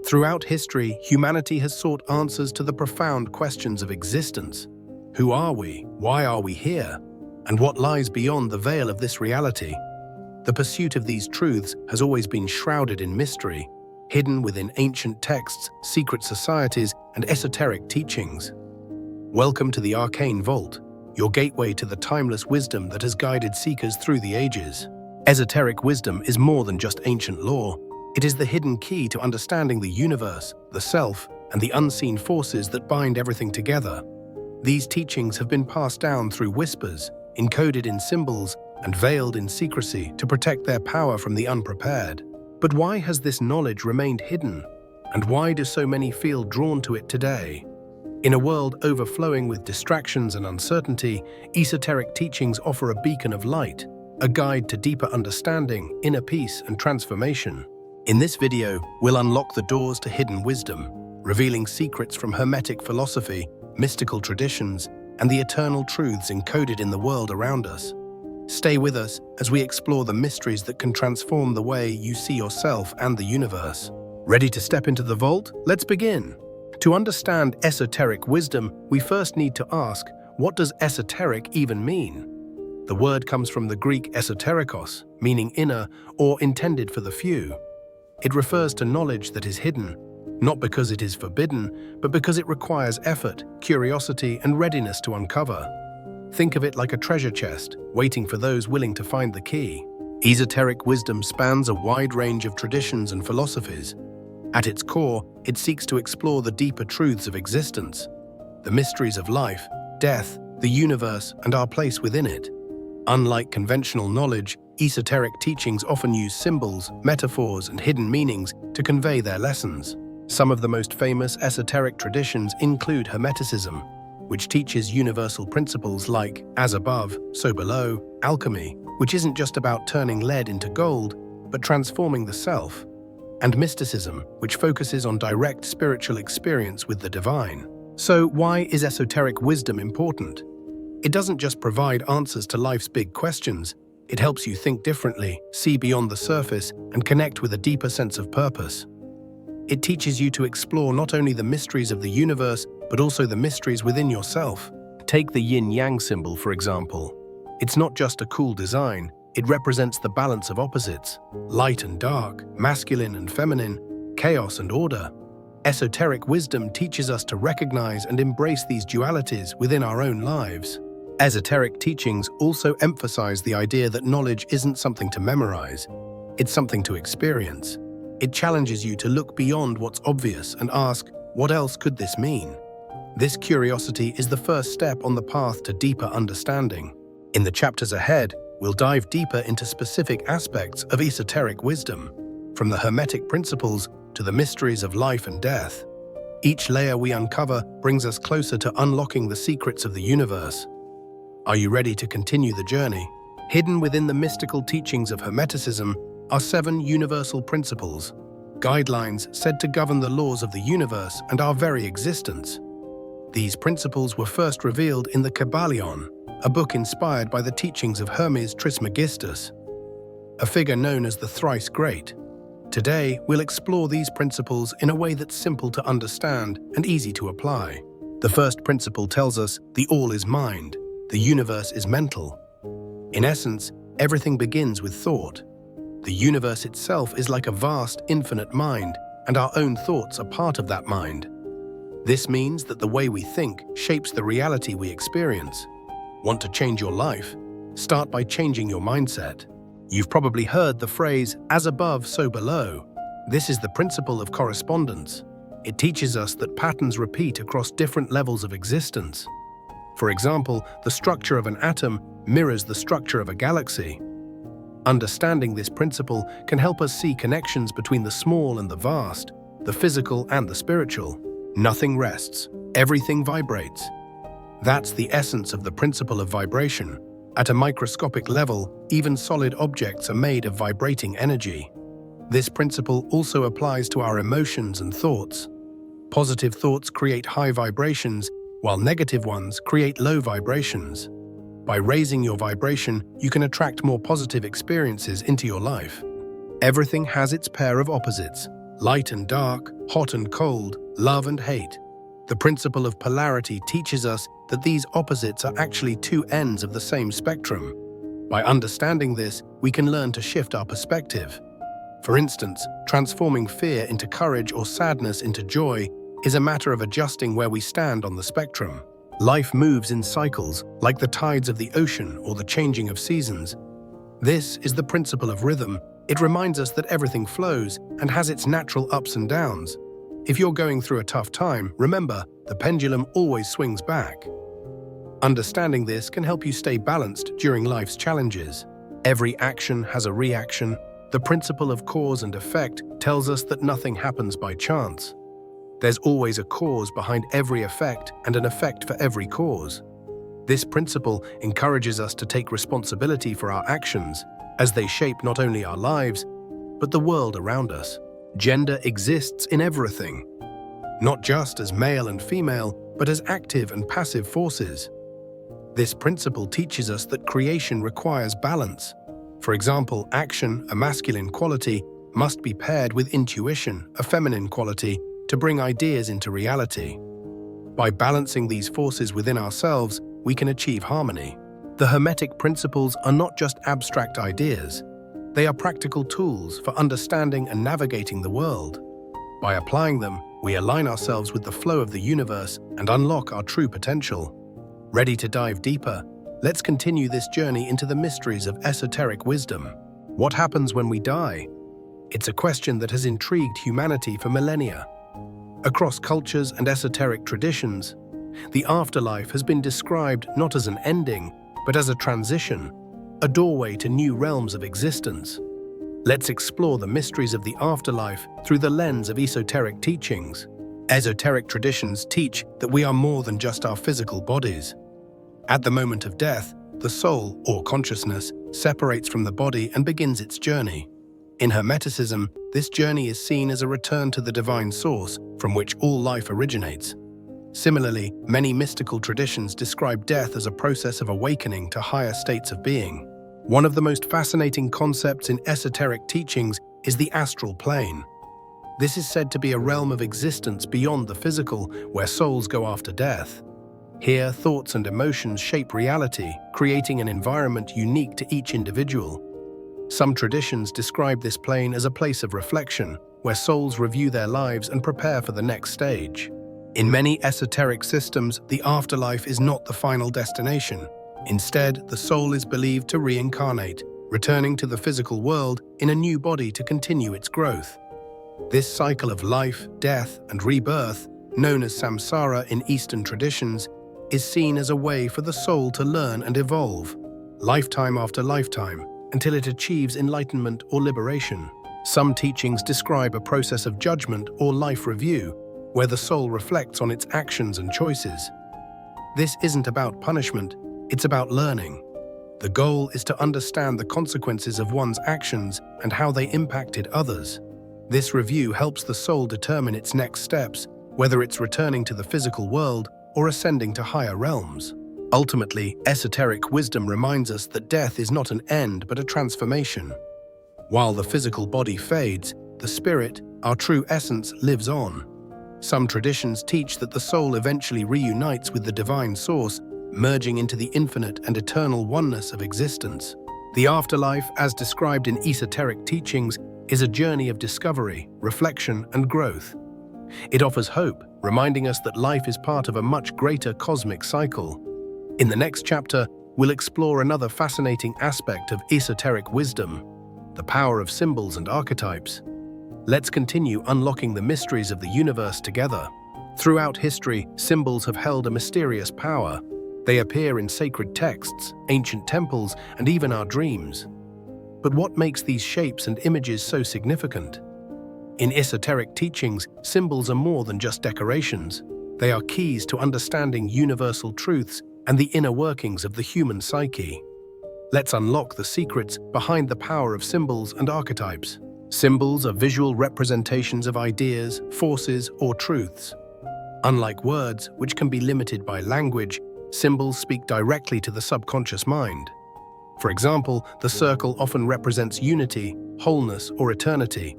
Throughout history, humanity has sought answers to the profound questions of existence. Who are we? Why are we here? And what lies beyond the veil of this reality? The pursuit of these truths has always been shrouded in mystery, hidden within ancient texts, secret societies, and esoteric teachings. Welcome to the Arcane Vault, your gateway to the timeless wisdom that has guided seekers through the ages. Esoteric wisdom is more than just ancient lore. It is the hidden key to understanding the universe, the self, and the unseen forces that bind everything together. These teachings have been passed down through whispers, encoded in symbols, and veiled in secrecy to protect their power from the unprepared. But why has this knowledge remained hidden? And why do so many feel drawn to it today? In a world overflowing with distractions and uncertainty, esoteric teachings offer a beacon of light, a guide to deeper understanding, inner peace, and transformation. In this video, we'll unlock the doors to hidden wisdom, revealing secrets from Hermetic philosophy, mystical traditions, and the eternal truths encoded in the world around us. Stay with us as we explore the mysteries that can transform the way you see yourself and the universe. Ready to step into the vault? Let's begin. To understand esoteric wisdom, we first need to ask, what does esoteric even mean? The word comes from the Greek esoterikos, meaning inner or intended for the few. It refers to knowledge that is hidden, not because it is forbidden, but because it requires effort, curiosity, and readiness to uncover. Think of it like a treasure chest, waiting for those willing to find the key. Esoteric wisdom spans a wide range of traditions and philosophies. At its core, it seeks to explore the deeper truths of existence, the mysteries of life, death, the universe, and our place within it. Unlike conventional knowledge, esoteric teachings often use symbols, metaphors, and hidden meanings to convey their lessons. Some of the most famous esoteric traditions include Hermeticism, which teaches universal principles like as above, so below, alchemy, which isn't just about turning lead into gold, but transforming the self, and mysticism, which focuses on direct spiritual experience with the divine. So why is esoteric wisdom important? It doesn't just provide answers to life's big questions. It helps you think differently, see beyond the surface, and connect with a deeper sense of purpose. It teaches you to explore not only the mysteries of the universe, but also the mysteries within yourself. Take the yin-yang symbol, for example. It's not just a cool design, it represents the balance of opposites, light and dark, masculine and feminine, chaos and order. Esoteric wisdom teaches us to recognize and embrace these dualities within our own lives. Esoteric teachings also emphasize the idea that knowledge isn't something to memorize, it's something to experience. It challenges you to look beyond what's obvious and ask, what else could this mean? This curiosity is the first step on the path to deeper understanding. In the chapters ahead, we'll dive deeper into specific aspects of esoteric wisdom, from the Hermetic principles to the mysteries of life and death. Each layer we uncover brings us closer to unlocking the secrets of the universe. Are you ready to continue the journey? Hidden within the mystical teachings of Hermeticism are 7 universal principles, guidelines said to govern the laws of the universe and our very existence. These principles were first revealed in the Kybalion, a book inspired by the teachings of Hermes Trismegistus, a figure known as the Thrice Great. Today, we'll explore these principles in a way that's simple to understand and easy to apply. The first principle tells us the all is mind, the universe is mental. In essence, everything begins with thought. The universe itself is like a vast, infinite mind, and our own thoughts are part of that mind. This means that the way we think shapes the reality we experience. Want to change your life? Start by changing your mindset. You've probably heard the phrase, as above, so below. This is the principle of correspondence. It teaches us that patterns repeat across different levels of existence. For example, the structure of an atom mirrors the structure of a galaxy. Understanding this principle can help us see connections between the small and the vast, the physical and the spiritual. Nothing rests, everything vibrates. That's the essence of the principle of vibration. At a microscopic level, even solid objects are made of vibrating energy. This principle also applies to our emotions and thoughts. Positive thoughts create high vibrations, while negative ones create low vibrations. By raising your vibration, you can attract more positive experiences into your life. Everything has its pair of opposites. light and dark, hot and cold, love and hate. The principle of polarity teaches us that these opposites are actually two ends of the same spectrum. By understanding this, we can learn to shift our perspective. For instance, transforming fear into courage or sadness into joy is a matter of adjusting where we stand on the spectrum. Life moves in cycles, like the tides of the ocean or the changing of seasons. This is the principle of rhythm. It reminds us that everything flows and has its natural ups and downs. If you're going through a tough time, remember, the pendulum always swings back. Understanding this can help you stay balanced during life's challenges. Every action has a reaction. The principle of cause and effect tells us that nothing happens by chance. There's always a cause behind every effect and an effect for every cause. This principle encourages us to take responsibility for our actions, as they shape not only our lives, but the world around us. Gender exists in everything, not just as male and female, but as active and passive forces. This principle teaches us that creation requires balance. For example, action, a masculine quality, must be paired with intuition, a feminine quality, to bring ideas into reality. By balancing these forces within ourselves, we can achieve harmony. The Hermetic principles are not just abstract ideas. They are practical tools for understanding and navigating the world. By applying them, we align ourselves with the flow of the universe and unlock our true potential. Ready to dive deeper? Let's continue this journey into the mysteries of esoteric wisdom. What happens when we die? It's a question that has intrigued humanity for millennia. Across cultures and esoteric traditions, the afterlife has been described not as an ending, but as a transition, a doorway to new realms of existence. Let's explore the mysteries of the afterlife through the lens of esoteric teachings. Esoteric traditions teach that we are more than just our physical bodies. At the moment of death, the soul, or consciousness, separates from the body and begins its journey. In Hermeticism, this journey is seen as a return to the divine source from which all life originates. Similarly, many mystical traditions describe death as a process of awakening to higher states of being. One of the most fascinating concepts in esoteric teachings is the astral plane. This is said to be a realm of existence beyond the physical, where souls go after death. Here, thoughts and emotions shape reality, creating an environment unique to each individual. Some traditions describe this plane as a place of reflection, where souls review their lives and prepare for the next stage. In many esoteric systems, the afterlife is not the final destination. Instead, the soul is believed to reincarnate, returning to the physical world in a new body to continue its growth. This cycle of life, death, and rebirth, known as samsara in Eastern traditions, is seen as a way for the soul to learn and evolve, lifetime after lifetime, until it achieves enlightenment or liberation. Some teachings describe a process of judgment or life review, where the soul reflects on its actions and choices. This isn't about punishment, it's about learning. The goal is to understand the consequences of one's actions and how they impacted others. This review helps the soul determine its next steps, whether it's returning to the physical world or ascending to higher realms. Ultimately, esoteric wisdom reminds us that death is not an end but a transformation. While the physical body fades, the spirit, our true essence, lives on. Some traditions teach that the soul eventually reunites with the divine source, merging into the infinite and eternal oneness of existence. The afterlife, as described in esoteric teachings, is a journey of discovery, reflection, and growth. It offers hope, reminding us that life is part of a much greater cosmic cycle. In the next chapter, we'll explore another fascinating aspect of esoteric wisdom, the power of symbols and archetypes. Let's continue unlocking the mysteries of the universe together. Throughout history, symbols have held a mysterious power. They appear in sacred texts, ancient temples, and even our dreams. But what makes these shapes and images so significant? In esoteric teachings, symbols are more than just decorations. They are keys to understanding universal truths and the inner workings of the human psyche. Let's unlock the secrets behind the power of symbols and archetypes. Symbols are visual representations of ideas, forces, or truths. Unlike words, which can be limited by language, symbols speak directly to the subconscious mind. For example, the circle often represents unity, wholeness, or eternity.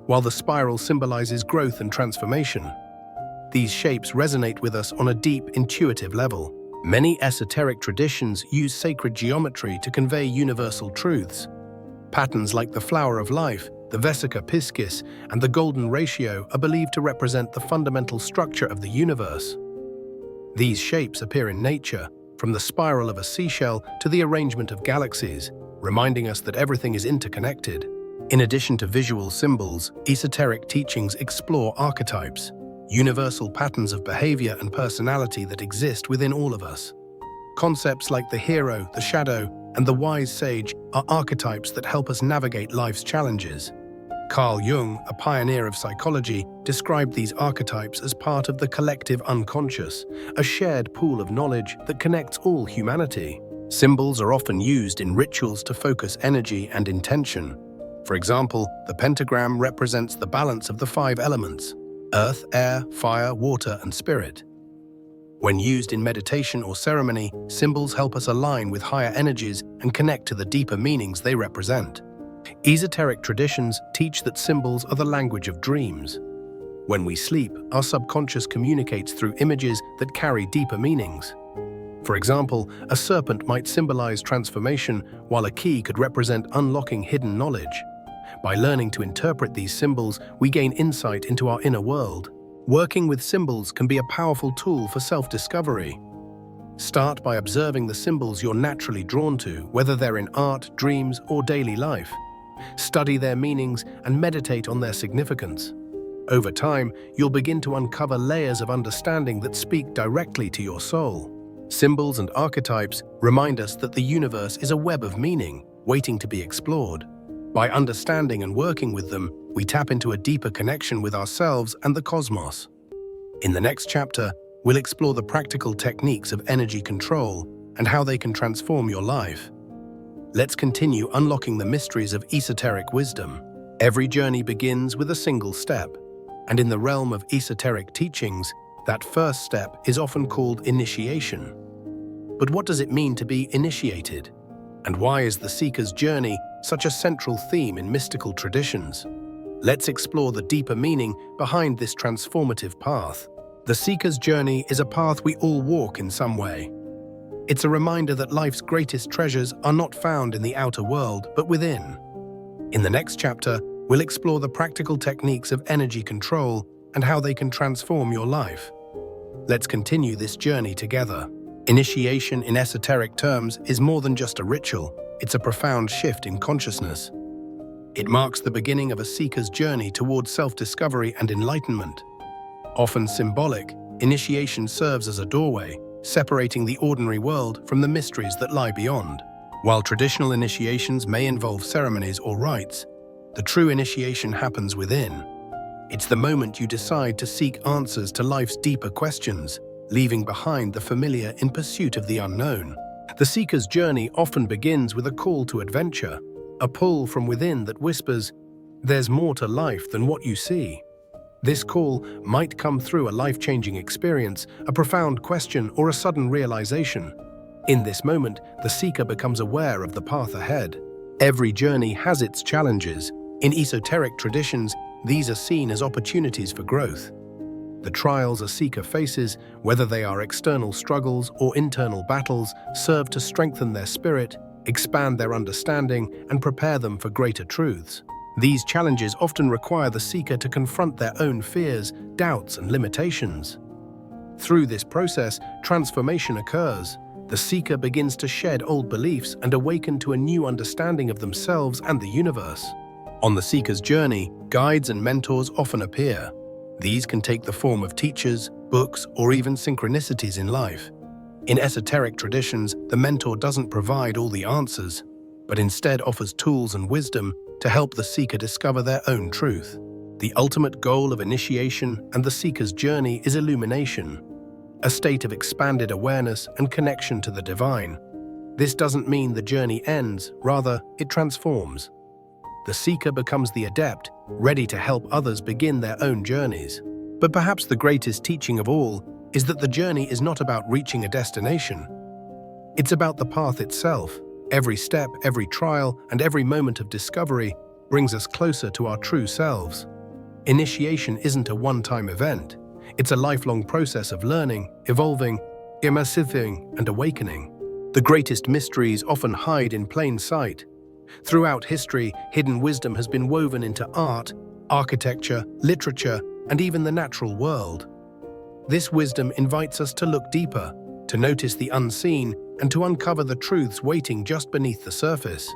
while the spiral symbolizes growth and transformation. These shapes resonate with us on a deep, intuitive level. Many esoteric traditions use sacred geometry to convey universal truths. Patterns like the flower of life, the Vesica Piscis, and the golden ratio are believed to represent the fundamental structure of the universe. These shapes appear in nature, from the spiral of a seashell to the arrangement of galaxies, reminding us that everything is interconnected. In addition to visual symbols, esoteric teachings explore archetypes, universal patterns of behavior and personality that exist within all of us. Concepts like the hero, the shadow, and the wise sage are archetypes that help us navigate life's challenges. Carl Jung, a pioneer of psychology, described these archetypes as part of the collective unconscious, a shared pool of knowledge that connects all humanity. Symbols are often used in rituals to focus energy and intention. For example, the pentagram represents the balance of the 5 elements: earth, air, fire, water, and spirit. When used in meditation or ceremony, symbols help us align with higher energies and connect to the deeper meanings they represent. Esoteric traditions teach that symbols are the language of dreams. When we sleep, our subconscious communicates through images that carry deeper meanings. For example, a serpent might symbolize transformation, while a key could represent unlocking hidden knowledge. By learning to interpret these symbols, we gain insight into our inner world. Working with symbols can be a powerful tool for self-discovery. Start by observing the symbols you're naturally drawn to, whether they're in art, dreams, or daily life. Study their meanings and meditate on their significance. Over time, you'll begin to uncover layers of understanding that speak directly to your soul. Symbols and archetypes remind us that the universe is a web of meaning, waiting to be explored. By understanding and working with them, we tap into a deeper connection with ourselves and the cosmos. In the next chapter, we'll explore the practical techniques of energy control and how they can transform your life. Let's continue unlocking the mysteries of esoteric wisdom. Every journey begins with a single step, and in the realm of esoteric teachings, that first step is often called initiation. But what does it mean to be initiated? And why is the seeker's journey such a central theme in mystical traditions? Let's explore the deeper meaning behind this transformative path. The seeker's journey is a path we all walk in some way. It's a reminder that life's greatest treasures are not found in the outer world, but within. In the next chapter, we'll explore the practical techniques of energy control and how they can transform your life. Let's continue this journey together. Initiation in esoteric terms is more than just a ritual, it's a profound shift in consciousness. It marks the beginning of a seeker's journey towards self-discovery and enlightenment. Often symbolic, initiation serves as a doorway, separating the ordinary world from the mysteries that lie beyond. While traditional initiations may involve ceremonies or rites, the true initiation happens within. It's the moment you decide to seek answers to life's deeper questions, leaving behind the familiar in pursuit of the unknown. The seeker's journey often begins with a call to adventure, a pull from within that whispers, "There's more to life than what you see." This call might come through a life-changing experience, a profound question, or a sudden realization. In this moment, the seeker becomes aware of the path ahead. Every journey has its challenges. In esoteric traditions, these are seen as opportunities for growth. The trials a seeker faces, whether they are external struggles or internal battles, serve to strengthen their spirit, expand their understanding, and prepare them for greater truths. These challenges often require the seeker to confront their own fears, doubts, and limitations. Through this process, transformation occurs. The seeker begins to shed old beliefs and awaken to a new understanding of themselves and the universe. On the seeker's journey, guides and mentors often appear. These can take the form of teachers, books, or even synchronicities in life. In esoteric traditions, the mentor doesn't provide all the answers, but instead offers tools and wisdom to help the seeker discover their own truth. The ultimate goal of initiation and the seeker's journey is illumination, a state of expanded awareness and connection to the divine. This doesn't mean the journey ends, rather, it transforms. The seeker becomes the adept, ready to help others begin their own journeys. But perhaps the greatest teaching of all is that the journey is not about reaching a destination. It's about the path itself. Every step, every trial, and every moment of discovery brings us closer to our true selves. Initiation isn't a one-time event. It's a lifelong process of learning, evolving, immersing, and awakening. The greatest mysteries often hide in plain sight. Throughout history, hidden wisdom has been woven into art, architecture, literature, and even the natural world. This wisdom invites us to look deeper, to notice the unseen, and to uncover the truths waiting just beneath the surface.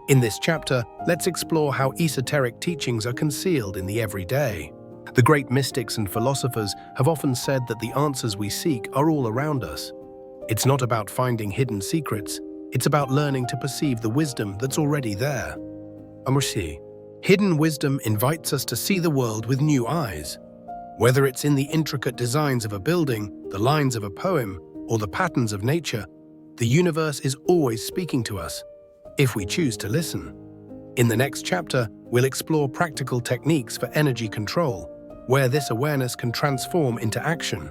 In this chapter, let's explore how esoteric teachings are concealed in the everyday. The great mystics and philosophers have often said that the answers we seek are all around us. It's not about finding hidden secrets, it's about learning to perceive the wisdom that's already there. Hidden wisdom invites us to see the world with new eyes. Whether it's in the intricate designs of a building, the lines of a poem, or the patterns of nature, the universe is always speaking to us, if we choose to listen. In the next chapter, we'll explore practical techniques for energy control, where this awareness can transform into action.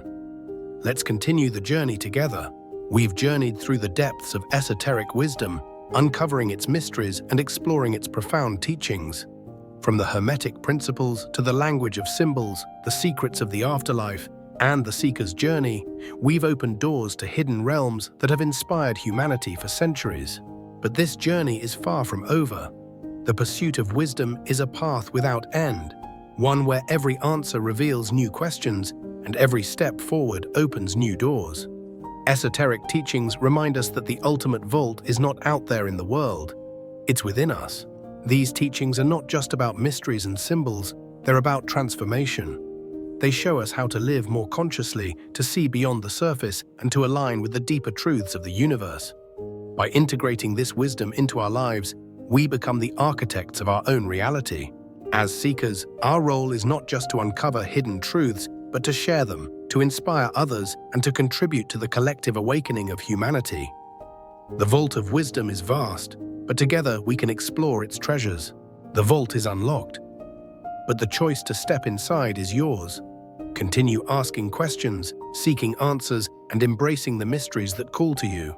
Let's continue the journey together. We've journeyed through the depths of esoteric wisdom, uncovering its mysteries and exploring its profound teachings. From the Hermetic principles to the language of symbols, the secrets of the afterlife, and the seeker's journey, we've opened doors to hidden realms that have inspired humanity for centuries. But this journey is far from over. The pursuit of wisdom is a path without end, one where every answer reveals new questions and every step forward opens new doors. Esoteric teachings remind us that the ultimate vault is not out there in the world, it's within us. These teachings are not just about mysteries and symbols, they're about transformation. They show us how to live more consciously, to see beyond the surface, and to align with the deeper truths of the universe. By integrating this wisdom into our lives, we become the architects of our own reality. As seekers, our role is not just to uncover hidden truths, but to share them, to inspire others, and to contribute to the collective awakening of humanity. The vault of wisdom is vast, but together we can explore its treasures. The vault is unlocked, but the choice to step inside is yours. Continue asking questions, seeking answers, and embracing the mysteries that call to you.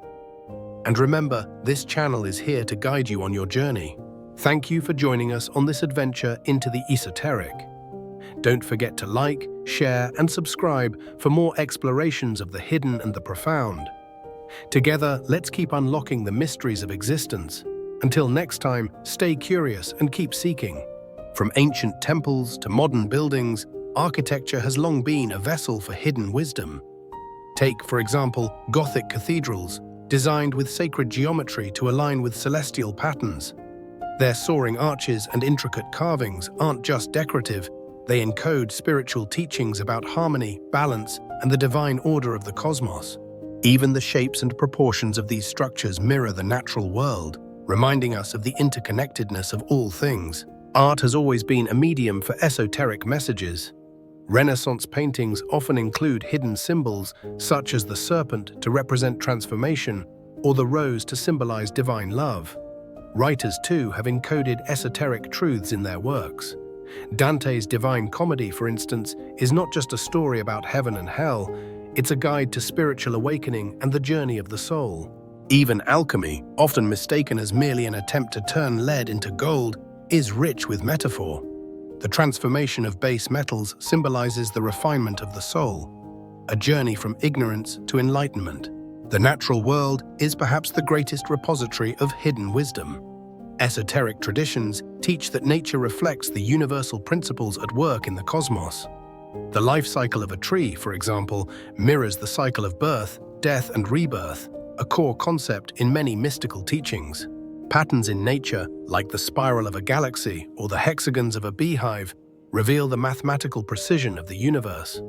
And remember, this channel is here to guide you on your journey. Thank you for joining us on this adventure into the esoteric. Don't forget to like, share, and subscribe for more explorations of the hidden and the profound. Together, let's keep unlocking the mysteries of existence. Until next time, stay curious and keep seeking. From ancient temples to modern buildings, architecture has long been a vessel for hidden wisdom. Take, for example, Gothic cathedrals, designed with sacred geometry to align with celestial patterns. Their soaring arches and intricate carvings aren't just decorative, they encode spiritual teachings about harmony, balance, and the divine order of the cosmos. Even the shapes and proportions of these structures mirror the natural world, reminding us of the interconnectedness of all things. Art has always been a medium for esoteric messages. Renaissance paintings often include hidden symbols, such as the serpent to represent transformation, or the rose to symbolize divine love. Writers, too, have encoded esoteric truths in their works. Dante's Divine Comedy, for instance, is not just a story about heaven and hell, it's a guide to spiritual awakening and the journey of the soul. Even alchemy, often mistaken as merely an attempt to turn lead into gold, is rich with metaphor. The transformation of base metals symbolizes the refinement of the soul, a journey from ignorance to enlightenment. The natural world is perhaps the greatest repository of hidden wisdom. Esoteric traditions teach that nature reflects the universal principles at work in the cosmos. The life cycle of a tree, for example, mirrors the cycle of birth, death, and rebirth, a core concept in many mystical teachings. Patterns in nature, like the spiral of a galaxy or the hexagons of a beehive, reveal the mathematical precision of the universe.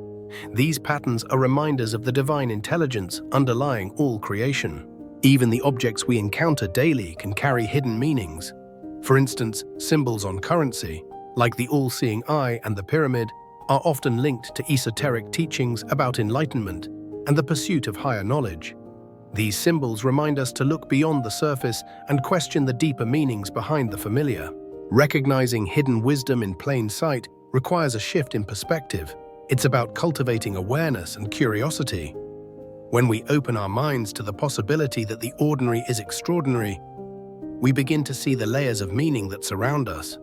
These patterns are reminders of the divine intelligence underlying all creation. Even the objects we encounter daily can carry hidden meanings. For instance, symbols on currency, like the all-seeing eye and the pyramid, are often linked to esoteric teachings about enlightenment and the pursuit of higher knowledge. These symbols remind us to look beyond the surface and question the deeper meanings behind the familiar. Recognizing hidden wisdom in plain sight requires a shift in perspective. It's about cultivating awareness and curiosity. When we open our minds to the possibility that the ordinary is extraordinary, we begin to see the layers of meaning that surround us.